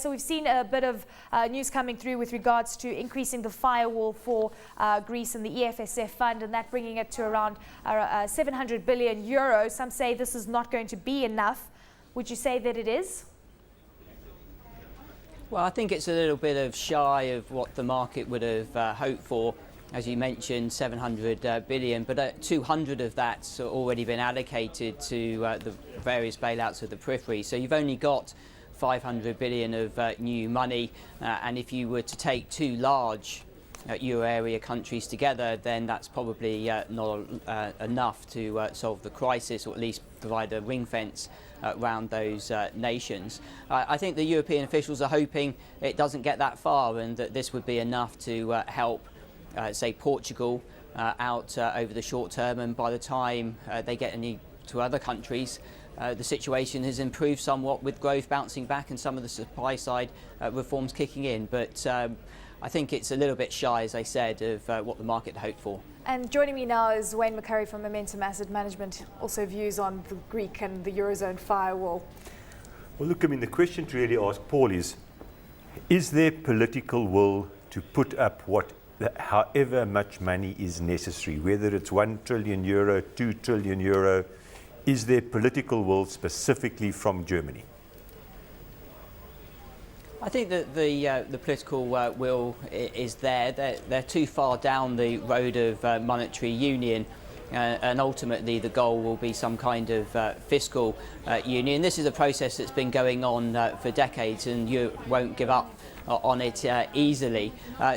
So we've seen a bit of news coming through with regards to increasing the firewall for Greece and the EFSF fund, and that bringing it to around 700 billion euros. Some say this is not going to be enough. Would you say that it is? Well, I think it's a little bit of shy of what the market would have hoped for. As you mentioned, 700 billion, but 200 of that's already been allocated to the various bailouts of the periphery. So you've only got 500 billion of new money, and if you were to take two large euro area countries together, then that's probably not enough to solve the crisis, or at least provide a ring fence around those nations. I think the European officials are hoping it doesn't get that far, and that this would be enough to help say Portugal out over the short term, and by the time they get any to other countries, the situation has improved somewhat, with growth bouncing back and some of the supply side reforms kicking in. But I think it's a little bit shy, as I said, of what the market hoped for. And joining me now is Wayne McCurry from Momentum Asset Management, also views on the Greek and the Eurozone firewall. Well, look, I mean, the question to really ask Paul is there political will to put up however much money is necessary, whether it's 1 trillion euro, 2 trillion euro? Is there political will specifically from Germany? I think that the political will is there. They're too far down the road of monetary union, and ultimately the goal will be some kind of fiscal union. This is a process that's been going on for decades, and you won't give up on it easily.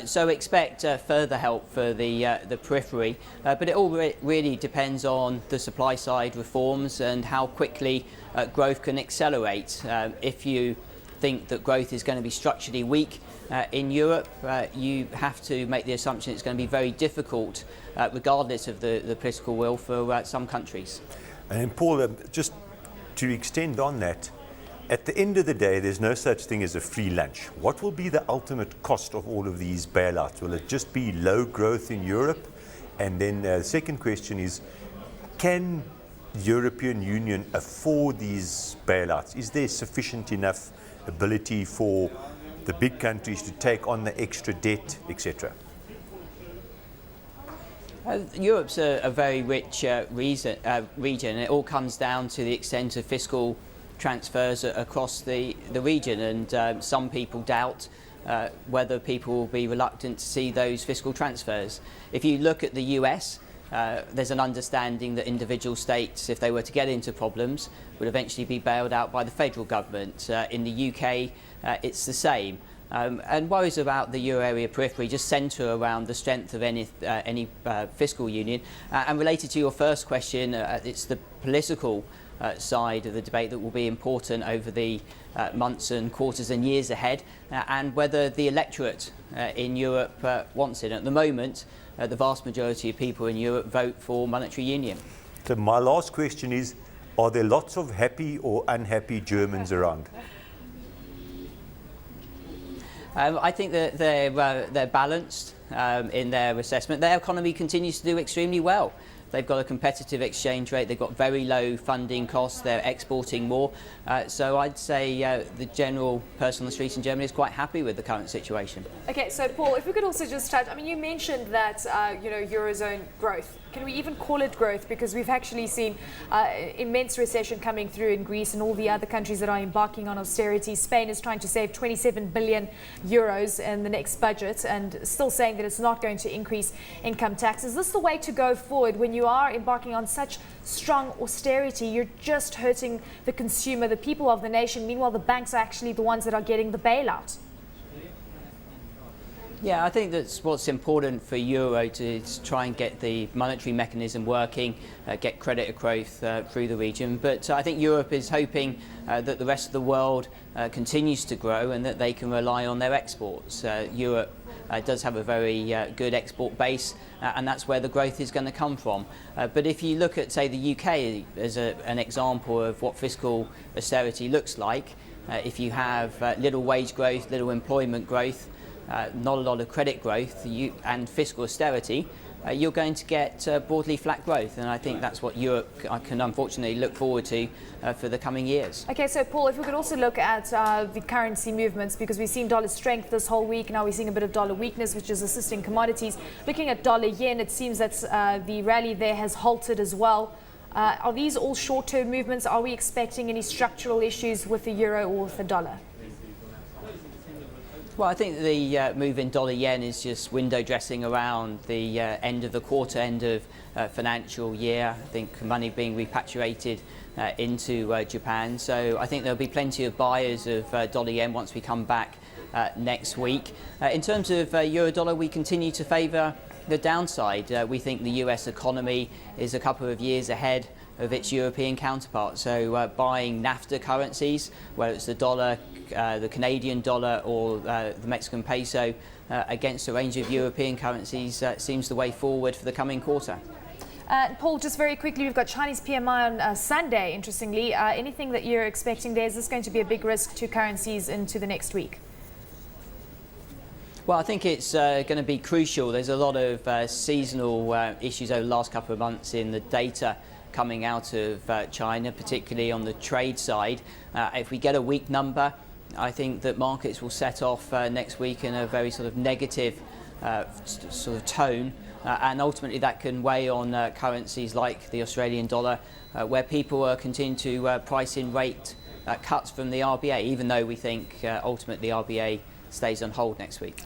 So expect further help for the periphery, but it all really depends on the supply side reforms and how quickly growth can accelerate. If you think that growth is going to be structurally weak in Europe, you have to make the assumption it's going to be very difficult, regardless of the political will, for some countries. And Paul, just to extend on that, at the end of the day, there's no such thing as a free lunch. What will be the ultimate cost of all of these bailouts? Will it just be low growth in Europe? And then the second question is, can the European Union afford these bailouts? Is there sufficient enough ability for the big countries to take on the extra debt, etc.? Europe's a very rich region. It all comes down to the extent of fiscal transfers across the region, and some people doubt whether people will be reluctant to see those fiscal transfers. If you look at the US, there's an understanding that individual states, if they were to get into problems, would eventually be bailed out by the federal government. In the UK, it's the same. And worries about the euro area periphery just centre around the strength of any fiscal union. And related to your first question, it's the political side of the debate that will be important over the months and quarters and years ahead, and whether the electorate in Europe wants it. At the moment, the vast majority of people in Europe vote for monetary union. So my last question is, are there lots of happy or unhappy Germans around? I think that they're balanced in their assessment. Their economy continues to do extremely well. They've got a competitive exchange rate, they've got very low funding costs, they're exporting more. So I'd say the general person on the streets in Germany is quite happy with the current situation. Okay, so Paul, if we could also just touch, I mean, you mentioned that, Eurozone growth. Can we even call it growth? Because we've actually seen immense recession coming through in Greece and all the other countries that are embarking on austerity. Spain is trying to save 27 billion euros in the next budget, and still saying that it's not going to increase income tax. Is this the way to go forward when you are embarking on such strong austerity? You're just hurting the consumer, the people of the nation. Meanwhile, the banks are actually the ones that are getting the bailout. Yeah, I think that's what's important for Euro to try and get the monetary mechanism working, get credit growth through the region. But I think Europe is hoping that the rest of the world continues to grow and that they can rely on their exports. Europe does have a very good export base, and that's where the growth is going to come from. But if you look at, say, the UK as an example of what fiscal austerity looks like, if you have little wage growth, little employment growth, not a lot of credit growth and fiscal austerity, you're going to get broadly flat growth, and I think that's what Europe can unfortunately look forward to for the coming years. Okay, so Paul, if we could also look at the currency movements, because we've seen dollar strength this whole week, now we're seeing a bit of dollar weakness, which is assisting commodities. Looking at dollar yen, it seems that the rally there has halted as well. Are these all short-term movements? Are we expecting any structural issues with the euro or with the dollar? Well, I think the move in dollar yen is just window dressing around the end of the quarter, end of financial year. I think money being repatriated into Japan. So I think there'll be plenty of buyers of dollar yen once we come back next week. In terms of euro dollar, we continue to favour the downside. We think the US economy is a couple of years ahead of its European counterpart. So buying NAFTA currencies, whether it's the dollar, the Canadian dollar or the Mexican peso against a range of European currencies seems the way forward for the coming quarter. Paul, just very quickly, we've got Chinese PMI on Sunday, interestingly. Anything that you're expecting there? Is this going to be a big risk to currencies into the next week? Well, I think it's going to be crucial. There's a lot of seasonal issues over the last couple of months in the data coming out of China, particularly on the trade side. If we get a weak number, I think that markets will set off next week in a very sort of negative sort of tone, and ultimately that can weigh on currencies like the Australian dollar, where people are continuing to price in rate cuts from the RBA, even though we think ultimately the RBA stays on hold next week.